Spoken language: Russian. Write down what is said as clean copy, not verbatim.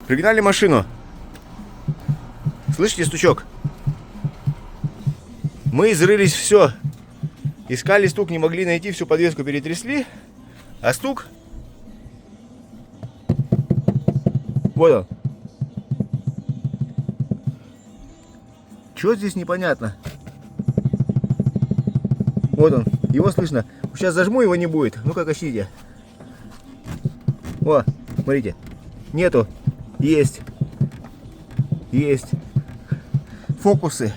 Пригнали машину. Слышите стучок? Мы изрылись все. Искали стук, не могли найти, всю подвеску перетрясли. А стук... Вот он. Чего здесь непонятно? Вот он. Его слышно. Сейчас зажму, его не будет. Ну-ка, качните. О, смотрите. Нету. Есть. Есть. Фокусы.